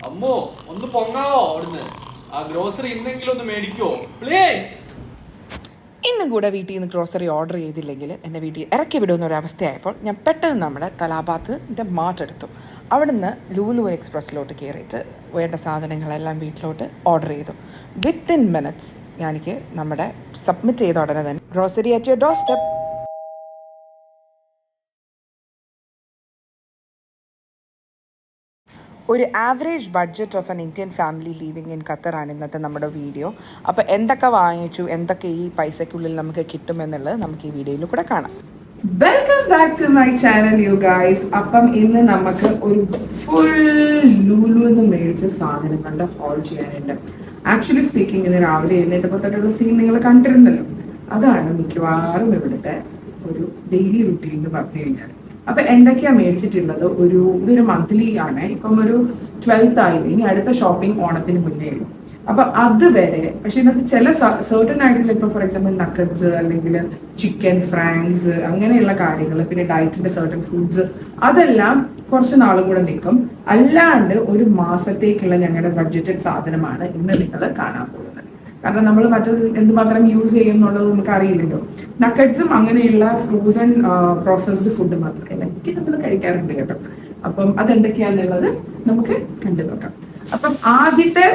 അമ്മോ ഒന്ന് പൊങ്ങാവോ അവിടുന്ന്? ആ ഗ്രോസറി ഇന്നെങ്കിലും ഒന്ന് മേടിക്കോ പ്ലീസ്. ഇന്നും കൂടെ വീട്ടിൽ നിന്ന് ഗ്രോസറി ഓർഡർ ചെയ്തില്ലെങ്കിൽ എന്നെ വീട്ടിൽ ഇറക്കി വിടുന്ന ഒരവസ്ഥയായപ്പോൾ ഞാൻ പെട്ടെന്ന് നമ്മുടെ തലാബാത്തിൻ്റെ മാർട്ട് എടുത്തു. അവിടുന്ന് ലൂലു എക്സ്പ്രസ്സിലോട്ട് കയറിയിട്ട് വേണ്ട സാധനങ്ങളെല്ലാം വീട്ടിലോട്ട് ഓർഡർ ചെയ്തു. വിത്തിൻ മിനിറ്റ്സ് എനിക്ക് നമ്മുടെ സബ്മിറ്റ് ചെയ്ത ഉടനെ തന്നെ grocery at your doorstep. ഒരു average budget of an Indian family living in ഖത്തറാണ് ഇന്നത്തെ നമ്മുടെ വീഡിയോ. അപ്പോൾ എന്തൊക്കെ വാങ്ങിച്ചു, എന്തൊക്കെ ഈ പൈസയ്ക്കുള്ളിൽ നമുക്ക് കിട്ടുമെന്നുള്ളത് നമുക്ക് ഈ വീഡിയോയിൽ കൂടെ കാണാം. Welcome back to my channel you guys. അപ്പം ഇന്ന് നമുക്ക് ഒരു ഫുൾ ലൂലുന്ന് മേടിച്ച സാധനങ്ങളുടെ ഹോൾ ചെയ്യാനുണ്ട്. ആക്ച്വലി സ്പീക്കിംഗ് ഇന്ന് രാവിലെ എഴുന്നേറ്റപ്പോൾ തൊട്ടുള്ള സീൻ നിങ്ങൾ കണ്ടിരുന്നല്ലോ. അതാണ് മിക്കവാറും ഇവിടുത്തെ ഒരു ഡെയിലി റുട്ടീൻ എന്ന് പറഞ്ഞു കഴിഞ്ഞാൽ. അപ്പൊ എന്തൊക്കെയാ മേടിച്ചിട്ടുള്ളത്? ഇതൊരു മന്ത്ലി ആണ്. ഇപ്പം ഒരു 12th ആയി. ഇനി അടുത്ത ഷോപ്പിംഗ് ഓണത്തിന് മുന്നേ ഉള്ളൂ. അപ്പൊ അതുവരെ പക്ഷെ ഇന്നത്തെ ചില സർട്ടൺ ആയിട്ടുള്ള ഇപ്പൊ ഫോർ എക്സാമ്പിൾ നക്കറ്റ്സ് അല്ലെങ്കിൽ ചിക്കൻ ഫ്രാങ്ക്സ് അങ്ങനെയുള്ള കാര്യങ്ങൾ, പിന്നെ ഡയറ്റിന്റെ സർട്ടൺ ഫുഡ്സ്, അതെല്ലാം കുറച്ച് നാളും കൂടെ നിൽക്കും. അല്ലാണ്ട് ഒരു മാസത്തേക്കുള്ള ഞങ്ങളുടെ ബഡ്ജറ്റഡ് സാധനമാണ് ഇന്ന് നിങ്ങൾ കാണാൻ പോകുന്നത്. കാരണം നമ്മൾ മറ്റത് എന്തുമാത്രം യൂസ് ചെയ്യുന്നുള്ളത് നമുക്ക് അറിയില്ലല്ലോ. നക്കറ്റ്സും അങ്ങനെയുള്ള ഫ്രോസൺ പ്രോസസ്ഡ് ഫുഡ് മാത്രമല്ല എനിക്ക് നമ്മൾ കഴിക്കാറുണ്ട് കേട്ടോ. അപ്പം അതെന്തൊക്കെയാന്നുള്ളത് നമുക്ക് കണ്ടു നോക്കാം. അപ്പം ആദ്യത്തെ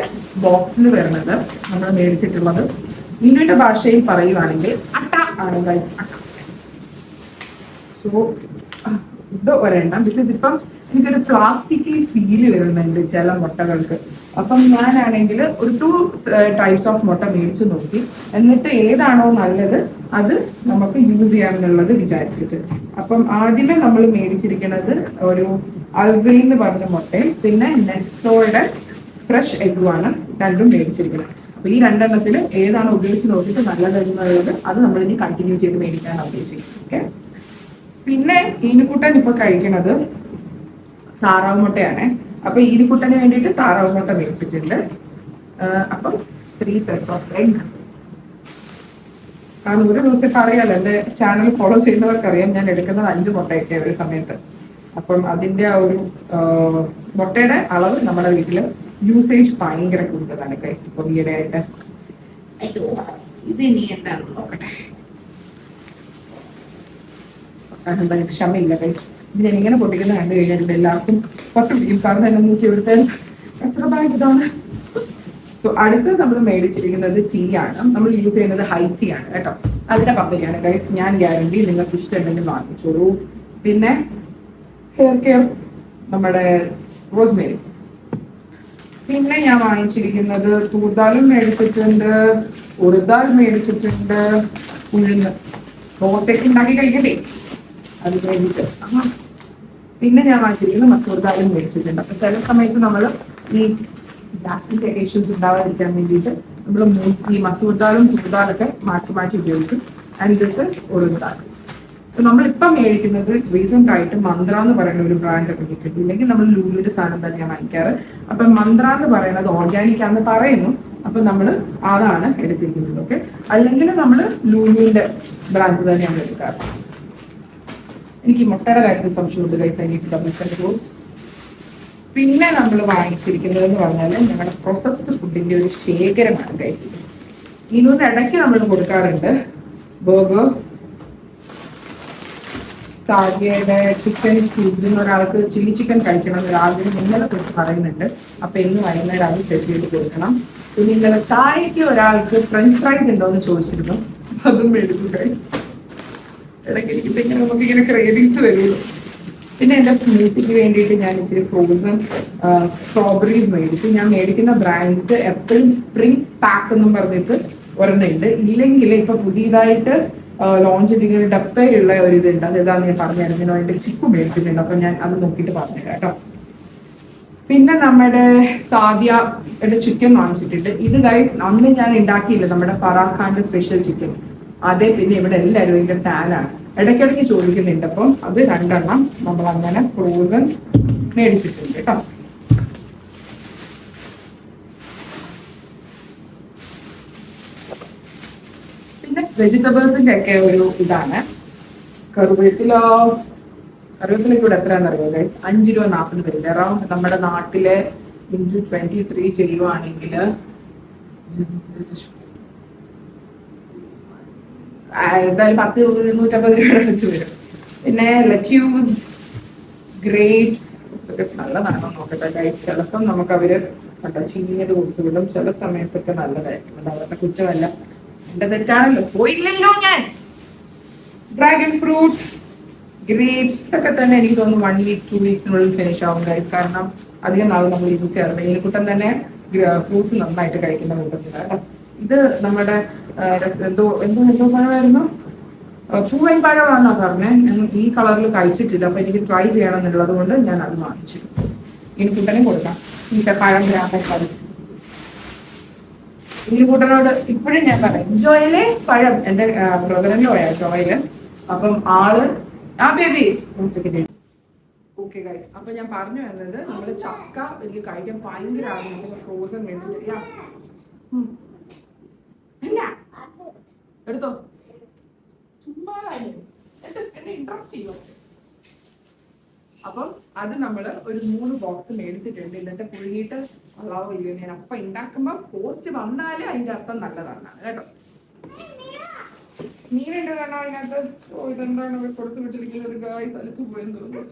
ബോക്സിൽ വരുന്നത് നമ്മൾ മേടിച്ചിട്ടുള്ളത് ഇന്ത്യയുടെ ഭാഷയിൽ പറയുവാണെങ്കിൽ അട്ട ആണ് ഗൈസ്. അട്ട. സോ ഇത് ഒരെണ്ണം. ബിക്കോസ് ഇപ്പം എനിക്കൊരു പ്ലാസ്റ്റിക്കലി ഫീല് വരുന്നുണ്ട് ചില മുട്ടകൾക്ക്. അപ്പം ഞാനാണെങ്കിൽ ഒരു 2 ടൈപ്സ് ഓഫ് മുട്ട മേടിച്ച് നോക്കി, എന്നിട്ട് ഏതാണോ നല്ലത് അത് നമുക്ക് യൂസ് ചെയ്യാമെന്നുള്ളത് വിചാരിച്ചിട്ട്. അപ്പം ആദ്യമേ നമ്മൾ മേടിച്ചിരിക്കുന്നത് ഒരു അൽസൈൻ എന്ന് പറഞ്ഞ മുട്ടയും പിന്നെ നെസ്റ്റോയുടെ ഫ്രഷ് എഗ്ഗുമാണ് രണ്ടും മേടിച്ചിരിക്കുന്നത്. അപ്പൊ ഈ രണ്ടെണ്ണത്തിൽ ഏതാണോ ഉപയോഗിച്ച് നോക്കിയിട്ട് നല്ലതെന്നുള്ളത് അത് നമ്മൾ ഇനി കണ്ടിന്യൂ ചെയ്ത് മേടിക്കാനാണ് ഉദ്ദേശിക്കുന്നത്. ഓക്കെ. പിന്നെ ഈനുക്കുട്ടൻ ഇപ്പൊ കഴിക്കുന്നത് താറാവ് മുട്ടയാണ്. അപ്പൊ ഈനുക്കുട്ടന് വേണ്ടിയിട്ട് താറാവ് മുട്ട മേടിച്ചിട്ടുണ്ട്. അപ്പം 3 sets ഓഫ് എഗ്. കാരണം ഒരു ദിവസം പറയാലോ, എന്റെ ചാനൽ ഫോളോ ചെയ്യുന്നവർക്കറിയാം ഞാൻ എടുക്കുന്നത് 5 മുട്ടയൊക്കെ ഒരു സമയത്ത്. അപ്പം അതിന്റെ ആ ഒരു മുട്ടയുടെ അളവ് നമ്മുടെ വീട്ടില് യൂസേജ് ഭയങ്കര കൂടുതലാണ് കൈസ്. ഇപ്പൊ ഈയിടെ ആയിട്ട് ഇത് ഇനി എന്താണെന്ന് നോക്കട്ടെ. ക്ഷമയില്ല കൈസ്. ഞാൻ ഇങ്ങനെ പൊട്ടിക്കുന്ന കണ്ടു കഴിഞ്ഞാൽ ഇവിടെ എല്ലാവർക്കും പൊട്ടിപ്പിടിക്കും. കാരണം എന്താണെന്ന് വെച്ചാൽ ഇവിടുത്തെ കച്ചറ ഇതാണ്. സോ അടുത്ത് നമ്മൾ മേടിച്ചിരിക്കുന്നത് ടീ ആണ്. നമ്മൾ യൂസ് ചെയ്യുന്നത് ഹൈ ടീ ആണ് കേട്ടോ. അതിന്റെ കമ്പനിയാണ് ഗൈസ്. ഞാൻ ഗ്യാരണ്ടി നിങ്ങൾക്ക് ഇഷ്ടമുണ്ടെങ്കിൽ വാങ്ങിച്ചോളൂ. പിന്നെ ഹെയർ കെയർ നമ്മുടെ റോസ്മേരി. പിന്നെ ഞാൻ വാങ്ങിച്ചിരിക്കുന്നത് തൂർദാലും മേടിച്ചിട്ടുണ്ട്, ഉറുദാൽ മേടിച്ചിട്ടുണ്ട്, ഉഴുന്ന് ദോശയ്ക്ക് ഉണ്ടാക്കി കഴിക്കട്ടെ അത് വേണ്ടിയിട്ട്. പിന്നെ ഞാൻ വാങ്ങിച്ചിരിക്കുന്നത് മസൂർ ദാലും മേടിച്ചിട്ടുണ്ട്. അപ്പൊ ചില സമയത്ത് നമ്മൾ ഈ ഗ്യാസിന്റെ ഇഷ്യൂസ് ഉണ്ടാവാതിരിക്കാൻ വേണ്ടിയിട്ട് നമ്മൾ ഈ മസൂർ ദാലും തൂർദാലൊക്കെ മാറ്റി മാറ്റി ഉപയോഗിക്കും. And this is urad dal. നമ്മളിപ്പം മേടിക്കുന്നത് റീസെന്റ് ആയിട്ട് മന്ത്ര എന്ന് പറയുന്ന ഒരു ബ്രാൻഡ് ഒക്കെ കിട്ടും. ഇല്ലെങ്കിൽ നമ്മൾ ലൂലുവിന്റെ സാധനം തന്നെയാണ് വാങ്ങിക്കാറ്. അപ്പൊ മന്ത്ര എന്ന് പറയുന്നത് ഓർഗാനിക് ആണെന്ന് പറയുന്നു. അപ്പൊ നമ്മൾ അതാണ് എടുത്തിരിക്കുന്നത്. ഓക്കെ. അല്ലെങ്കിൽ നമ്മൾ ലൂലുവിന്റെ ബ്രാൻഡ് തന്നെയാണ് എടുക്കാറ്. എനിക്ക് മുട്ടയുടെ കാര്യത്തിൽ സംശയമുണ്ട് ഗൈസ്. എനിക്ക് ഡബിൾ ഡോസ്. പിന്നെ നമ്മൾ വാങ്ങിച്ചിരിക്കുന്നത് എന്ന് പറഞ്ഞാൽ ഞങ്ങളുടെ പ്രോസസ്ഡ് ഫുഡിന്റെ ഒരു ശേഖരമാണ് ഗൈസ്. ഇതിനൊന്ന് ഇടയ്ക്ക് നമ്മൾ കൊടുക്കാറുണ്ട്. ബർഗർ, സാദിയയുടെ ചിക്കൻ ക്യൂബ്സ്. ഒരാൾക്ക് ചില്ലി ചിക്കൻ കഴിക്കണം എന്ന് രാവിലെ ഇന്നലെ തൊട്ട് പറയുന്നുണ്ട്. അപ്പൊ ഇന്ന് വൈകുന്നേരം അത് സെറ്റ് ചെയ്ത് കൊടുക്കണം. പിന്നെ ഇന്നലെ ചായക്ക് ഒരാൾക്ക് ഫ്രഞ്ച് ഫ്രൈസ് ഉണ്ടോ എന്ന് ചോദിച്ചിരുന്നു. അതും മേടിച്ചു ഗൈസ്. ഇടയ്ക്ക് എനിക്കിപ്പോ ഇങ്ങനെ നമുക്ക് ഇങ്ങനെ ക്രേവിങ്സ് വരുള്ളൂ. പിന്നെ എന്റെ സ്മൂത്തിക്ക് വേണ്ടിയിട്ട് ഞാൻ ഇച്ചിരി ഫ്രോസൺ സ്ട്രോബെറീസ് മേടിച്ചു. ഞാൻ മേടിക്കുന്ന ബ്രാൻഡ് എപ്പോഴും സ്പ്രിംഗ് പാക്ക് എന്നും പറഞ്ഞിട്ട് ഒരെണ്ണുണ്ട്. ഇല്ലെങ്കിൽ ഇപ്പൊ പുതിയതായിട്ട് ലോഞ്ച് ചെയ്തിങ്ങനെ ഡപ്പയിലുള്ള ഒരു ഇതുണ്ട്. അത് ഏതാന്ന് ഞാൻ പറഞ്ഞായിരുന്നു. അതിന്റെ ചിപ്പ് മേടിച്ചിട്ടുണ്ട്. അപ്പൊ ഞാൻ അത് നോക്കിയിട്ട് പറഞ്ഞുതരാം കേട്ടോ. പിന്നെ നമ്മുടെ സാദിയയുടെ ചിക്കൻ വാങ്ങിച്ചിട്ടുണ്ട്. ഇത് ഗൈസ് അന്ന് ഞാൻ ഉണ്ടാക്കിയില്ല, നമ്മുടെ ഫറാഖ് ഖാന്റെ സ്പെഷ്യൽ ചിക്കൻ. അതെ. പിന്നെ ഇവിടെ എല്ലാവരും ഇതിന്റെ ഫാനാണ്. ഇടയ്ക്കിടയ്ക്ക് ചോദിക്കുന്നുണ്ട്. അപ്പം അത് 2 എണ്ണം നമ്മൾ അങ്ങനെ ഫ്രോസൺ മേടിച്ചിട്ടുണ്ട് കേട്ടോ. പിന്നെ വെജിറ്റബിൾസിന്റെ ഒക്കെ ഒരു ഇതാണ്. കറിവേപ്പിലയ്ക്ക് ഇവിടെ എത്രയാണെന്ന് അറിയാം ഗൈസ്. 5 രൂപ 40 പൈസ. അറൗണ്ട് നമ്മുടെ നാട്ടിലെ ഇൻറ്റു 23 ചെയ്യുവാണെങ്കിൽ എന്തായാലും 150 രൂപയുടെ അടുത്ത് വരും. പിന്നെ ലെറ്റ്യൂസ്, ഗ്രേപ്സ് നല്ലതാണോ നോക്കട്ടെ ഗൈസ്. ചിലപ്പം നമുക്ക് അവര് കണ്ടോ ചീഞ്ഞത് കൊടുത്തു വിടും, ചില സമയത്തൊക്കെ നല്ലതായിരിക്കും. അവരുടെ കുറ്റമല്ല, എന്റെ തെറ്റാണല്ലോ. പോയില്ലല്ലോ ഞാൻ. ഡ്രാഗൺ ഫ്രൂട്ട്, ഗ്രേപ്സ് ഒക്കെ തന്നെ എനിക്ക് തോന്നുന്നു 1 വീക്ക് 2 വീക്സിനുള്ളിൽ ഫിനിഷ് ആവും ഗൈസ്. കാരണം അധികം നാൾ നമ്മൾ യൂസ് ചെയ്യാറില്ല. ഇതിനെക്കുട്ടം തന്നെ ഫ്രൂട്ട്സ് നന്നായിട്ട് കഴിക്കുന്ന കൂട്ടത്തില്ല കേട്ടോ. ഇത് നമ്മുടെ എന്തോ എന്തോ എന്തോ പഴമായിരുന്നു, പൂവൻ പഴമാണെന്നാ പറഞ്ഞേ. ഞാൻ ഈ കളറിൽ കഴിച്ചിട്ടില്ല, അപ്പൊ എനിക്ക് ട്രൈ ചെയ്യണം എന്നുള്ളത് കൊണ്ട് ഞാൻ അത് വാങ്ങിച്ചു. ഇനി കുട്ടനും കൊടുക്കാം. ഇന്നത്തെ പഴം ഗ്രാമ കളിച്ച് ഈ കൂട്ടനോട് ഇപ്പോഴും ഞാൻ പറയാം, ജോയിലെ പഴം എന്റെ ബ്രദറിന്റെ പോയാ ജോയില്. അപ്പം ആള് ആ ബേബി ഓക്കെ ഗൈസ്. അപ്പൊ ഞാൻ പറഞ്ഞു വന്നത്, നമ്മള് ചക്ക എനിക്ക് കഴിക്കാൻ ഭയങ്കര ആഗ്രഹം. ഫ്രോസൺ മേടിച്ചിട്ട് എടുത്തോ, ചുമ്മാ എന്നെ ഇൻട്രസ്റ്റ് ചെയ്യോ. അപ്പം അത് നമ്മള് ഒരു 3 ബോക്സ് മേടിച്ചിട്ടുണ്ട്. എന്നിട്ട് പുഴുങ്ങിയിട്ട് അളാവോ ഇല്ലയോ ഞാൻ അപ്പൊ ഉണ്ടാക്കുമ്പോ പോസ്റ്റ് വന്നാല് അതിന്റെ അർത്ഥം നല്ലതാണ് കേട്ടോ. മീനുണ്ട് കാരണം അതിനകത്ത്. ഓ ഇതെന്താണ് കൊടുത്തു വിട്ടിരിക്കുന്നത് ഗായ്സ്, അലത്തു പോയെന്ന് തോന്നുന്നു.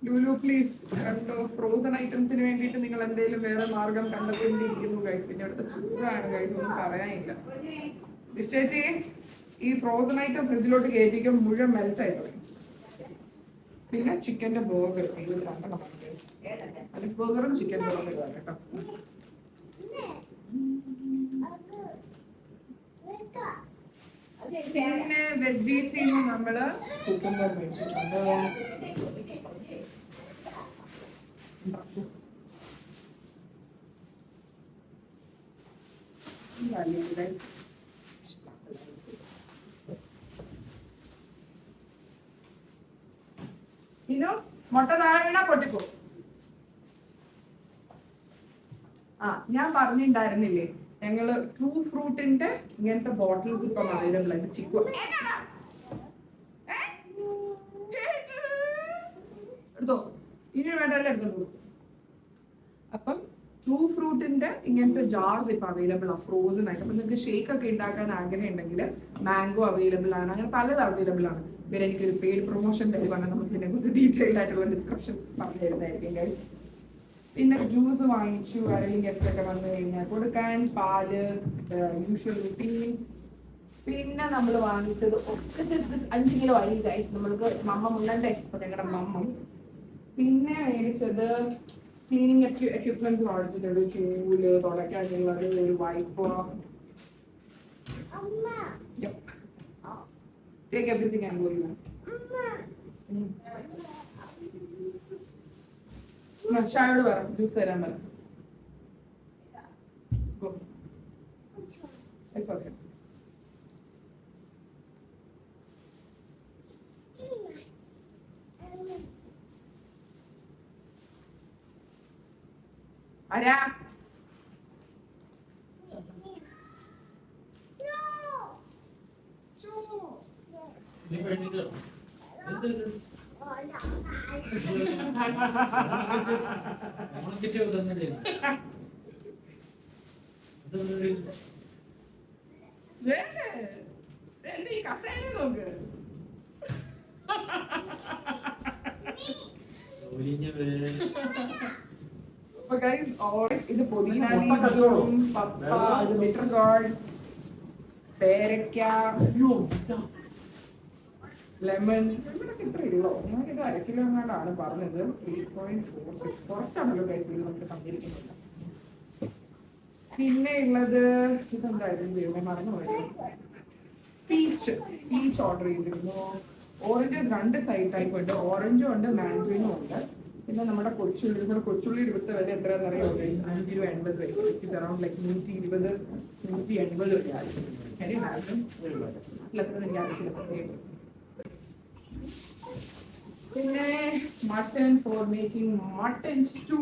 ലുലു പ്ലീസ്, ഫ്രോസൺ ഐറ്റംസിന് വേണ്ടിയിട്ട് നിങ്ങൾ എന്തെങ്കിലും വേറെ മാർഗം കണ്ടെത്തേണ്ടിയിരിക്കുന്നു ഗൈസ്. പിന്നെ അവിടുത്തെ ചൂടാണ് ഗൈസ്, ഒന്നും പറയാനില്ല. ചേച്ചി ഈ ഫ്രോസൺ ഐറ്റം ഫ്രിഡ്ജിലോട്ട് കയറ്റിക്കും മുഴുവൻ മെൽറ്റ് ആയി തുടങ്ങി. പിന്നെ ചിക്കന്റെ ബർഗർ, ഇത് രണ്ടെണ്ണം അലിഫ് ബർഗറും ചിക്കൻ ബർഗറും കേട്ടോ. പിന്നെ വെജീസിന് നമ്മള് കുക്കുംബർ മേടിച്ചിട്ടുണ്ട്. ഇനോ മുട്ട താഴെ വീണാ പൊട്ടിപ്പോ. ഞാൻ പറഞ്ഞിട്ടുണ്ടായിരുന്നില്ലേ, ഞങ്ങള് ട്രൂ ഫ്രൂട്ടിന്റെ ഇങ്ങനത്തെ ബോട്ടിൽസ് ഇപ്പം അവൈലബിൾ ആയിട്ട് ചിക്കു എടുത്തോ, ഇനി വേണ്ടല്ലേ എടുത്തോളൂ. അപ്പം ട്രൂ ഫ്രൂട്ടിന്റെ ഇങ്ങനത്തെ ജാർസ് ഇപ്പൊ അവൈലബിൾ ആണ് ഫ്രോസൺ ആയിട്ട്. അപ്പൊ നിങ്ങൾക്ക് ഷേക്ക് ഒക്കെ ഉണ്ടാക്കാൻ ആഗ്രഹം ഉണ്ടെങ്കിൽ മാംഗോ അവൈലബിൾ ആണ്, അങ്ങനെ പലത് അവൈലബിൾ ആണ്. ഇവരെ എനിക്കൊരു പെയ്ഡ് പ്രൊമോഷൻ തരുവാണ്, നമുക്ക് ഇതിനെ കുറിച്ച് ഡീറ്റെയിൽ ആയിട്ടുള്ള ഡിസ്ക്രിപ്ഷൻ പറഞ്ഞു തരുന്നതായിരിക്കും. പിന്നെ ജ്യൂസ് വാങ്ങിച്ചു, ആരെങ്കിലും ഗസ്റ്റ് ഒക്കെ വന്നു കഴിഞ്ഞാൽ കൊടുക്കാൻ. പാല്, യൂഷ്വൽ റുട്ടീൻ. പിന്നെ നമ്മൾ വാങ്ങിച്ചത് 5 കിലോ അരി ഗൈസ്, നമ്മൾക്ക് മമ്മ മുന്നണ്ടേ ഞങ്ങളുടെ മമ്മ. പിന്നെ മേടിച്ചത് ക്ലീനിങ് എക്യുപ്മെന്റ്സ് വാങ്ങിച്ചിട്ടുണ്ട്. ചൂല്, തുടയ്ക്കാനുള്ളത്, ഒരു wipe. Take everything and go you. ഷായോട് പറ ജ്യൂസ് തരാൻ പറ. It's okay. ആരാ? ഈ കസേര നോക്ക്. ഇത് പൊതിന, പപ്പ, ബിറ്റർ ഗാർഡ്, പേരയ്ക്ക, ലെമൺ. ഇത്ര ഉള്ളോ? ഞാനിത് 1 കിലോ എങ്ങാണ്ടാണ് പറഞ്ഞത്. 8.46 കുറച്ചാണല്ലോ ഗൈസ് ഇത് നമുക്ക് തന്നിരിക്കുന്നില്ല. പിന്നെ ഉള്ളത് ഇതെന്തായിരുന്നു മറന്നുപോയത്, പീച്ച് ഓർഡർ ചെയ്തിരുന്നു. ഓറഞ്ചസ് 2 സൈഡ് ടൈപ്പ് ഉണ്ട്, ഓറഞ്ചും ഉണ്ട് മാൻഡറിനും ഉണ്ട്. പിന്നെ നമ്മുടെ കൊച്ചുള്ളി ഇവിടുത്തെ വില എത്രയാണെന്ന് അറിയാം, 5 രൂപ 80 രൂപ. ഇത് അറൗണ്ട് ലൈക്ക് 120 180 രൂപയായിരിക്കും. എനിക്ക് അറിയില്ല. പിന്നെ mutton for making mutton stew.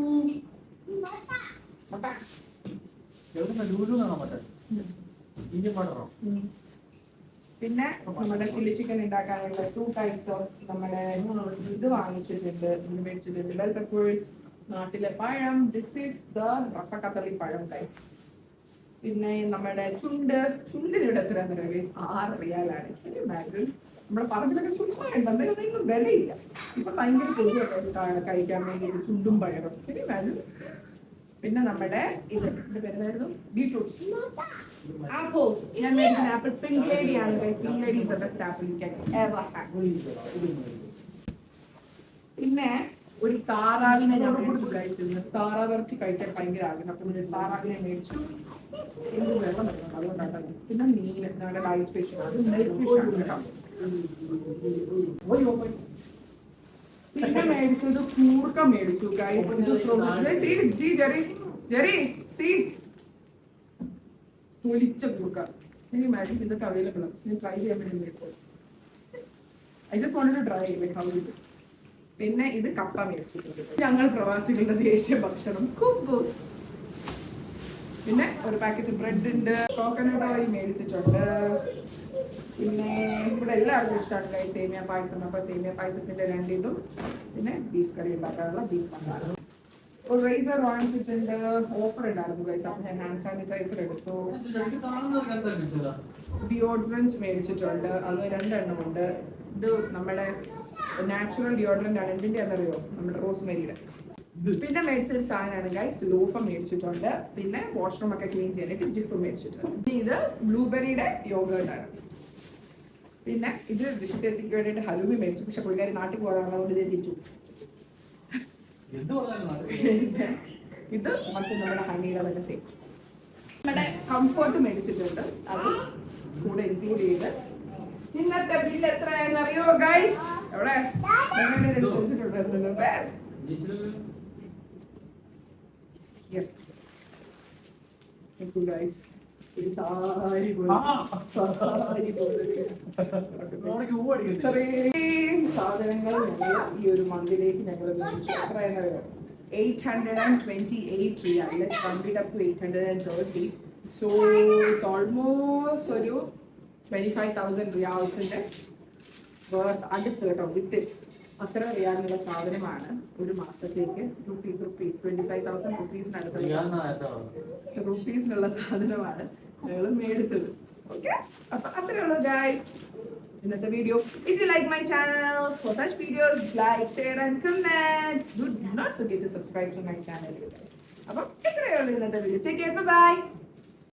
പിന്നെ നമ്മുടെ ചില്ലി ചിക്കൻ ഉണ്ടാക്കാനുള്ള 2 ടൈപ്സ് ഓഫ് നമ്മുടെ ഇത് വാങ്ങിച്ചിട്ടുണ്ട്, മേടിച്ചിട്ടുണ്ട്. ബെൽ പെപ്പേഴ്സ്, നാട്ടിലെ പഴം. ദിസ് ഈസ് ദ റസക്കത്തളി പഴം ഗൈസ്. പിന്നെ നമ്മുടെ ചുണ്ടിന് ഇവിടെ എത്ര 6 റിയാലാണ്. നമ്മുടെ പറമ്പിലൊക്കെ ചുമ്മാ ഉണ്ട്, അന്നേരം വിലയില്ല. ഇപ്പൊ ഭയങ്കര പൊതുവായിട്ടാണ് കഴിക്കാൻ വേണ്ടി ചുണ്ടും പഴവും. പിന്നെ നമ്മുടെ ഇതിന്റെ പേരായിരുന്നു ബീട്രൂട്ട്സ്, ആപ്പിൾസ്. ഞാൻ മേടിക്കുന്ന ആപ്പിൾ പിങ്ക് ലേഡി ആണ് guys. Pink lady is the best apple you can ever have. പിന്നെ ഒരു താറാവിനെ ഞാൻ മേടിച്ചു ഗൈസ്. താറാവ് ഇറച്ചി കഴിക്കാൻ ഭയങ്കര ആഗ്രഹം. അപ്പൊ ഒരു താറാവിനെ മേടിച്ചു. എന്ത് വെള്ളം വെക്കണം, അതുകൊണ്ടാണ്. പിന്നെ മീൻ, ഞങ്ങളുടെ ലൈറ്റ് ഫിഷ്, അത് നെറ്റ് ഫിഷ് ആണ് കേട്ടോ. പിന്നെ മേടിച്ചത് കൂർക്ക മേടിച്ചു ഗൈസ്. തൊലിച്ച കൂർക്ക. ഇനി മാജിക് ഇതൊക്കെ അവൈലബിൾ ആണ്. ഞാൻ ട്രൈ ചെയ്യാൻ വേണ്ടി മേടിച്ചത്. I just wanted to try like how it. പിന്നെ ഇത് കപ്പ മേടിച്ചിട്ടുണ്ട്. ഞങ്ങൾ പ്രവാസികളുടെ ദേശീയ ഭക്ഷണം കുബൂസ്. പിന്നെ ഒരു പാക്കറ്റ് ബ്രെഡ് ഉണ്ട്. കോക്കനട്ട് ഓയിൽ മേടിച്ചിട്ടുണ്ട്. പിന്നെ ഇവിടെ എല്ലാവർക്കും ഇഷ്ടമാണ് ഗൈസ് സേമിയ പായസം. അപ്പൊ സേമിയ പായസത്തിന്റെ 2 ഇതും. പിന്നെ ബീഫ് കറി ഉണ്ടാക്കാനുള്ള ബീഫ് മസാല. ഒരു റേസർ വാങ്ങിച്ചിട്ടുണ്ട്. ഓഫർ ഉണ്ടായിരുന്നു ഗൈസ്. അപ്പൊ ഞാൻ ഹാൻഡ് സാനിറ്റൈസർ എടുത്തു. ഡിയോഡ്രൻസ് മേടിച്ചിട്ടുണ്ട്. അത് 2 എണ്ണം ഉണ്ട്. ഇത് നമ്മുടെ നാച്ചുറൽ ഡിയോഡ്രന്റ് ആണ്. എന്തിന്റെ ആണെന്നറിയോ? നമ്മുടെ റോസ്മെരിയുടെ. പിന്നെ മേടിച്ചൊരു സാധനമാണ് ഗൈസ്, ലോഫ മേടിച്ചിട്ടുണ്ട്. പിന്നെ വാഷ്റൂം ഒക്കെ ക്ലീൻ ചെയ്യാനായിട്ട് ജിഫ് മേടിച്ചിട്ടുണ്ട്. ഇത് ബ്ലൂബെറിയുടെ യോഗേർട്ട് ആണ്. പിന്നെ ഇത് ചേച്ചിക്ക് വേണ്ടിയിട്ട് ഹലൂമി മേടിച്ചു. പക്ഷെ പുള്ളിക്കാരി നാട്ടിൽ പോകാനാണ്, അതുകൊണ്ട് ഇത് തിരിച്ചു. ഇത് മറ്റേ നമ്മുടെ ഹണിയുടെ തന്നെ സെയിം. നമ്മുടെ കംഫർട്ട് മേടിച്ചിട്ടുണ്ട്. അത് കൂടെ ഇൻക്ലൂഡ് ചെയ്ത്. ഇന്നത്തെ ബില്ല് എത്രയാണെന്ന് അറിയോ ഗൈസ്? എവിടെ ഗൈസ്, ഇത്രയും സാധനങ്ങൾ ഈ ഒരു മന്തിലേക്ക് ഞങ്ങൾ മേടിച്ചു. എത്രയെന്നറിയോ? 828 റിയാൽ. Let's round it up to 830. So it's almost ഒരു 25,000 റിയാൽസിന്റെ വേർത്ത് അടുത്ത് കേട്ടോ. വിത്ത് അത്ര റിയാലിനുള്ള സാധനമാണ് ഒരു മാസത്തേക്ക്. റുപ്പീസ് 25,000 റുപ്പീസിനുള്ള സാധനമാണ് ഞങ്ങൾ മേടിച്ചത്. ഓക്കെ, അപ്പൊ അത്രേ ഉള്ളൂ ഗൈസ് ഇന്നത്തെ video. If you like my channel, for such videos, like, share and comment. Do not forget to subscribe to my channel. അപ്പൊ ഇത്രയേ ഉള്ളൂ ഇന്നത്തെ video. Take care, bye bye.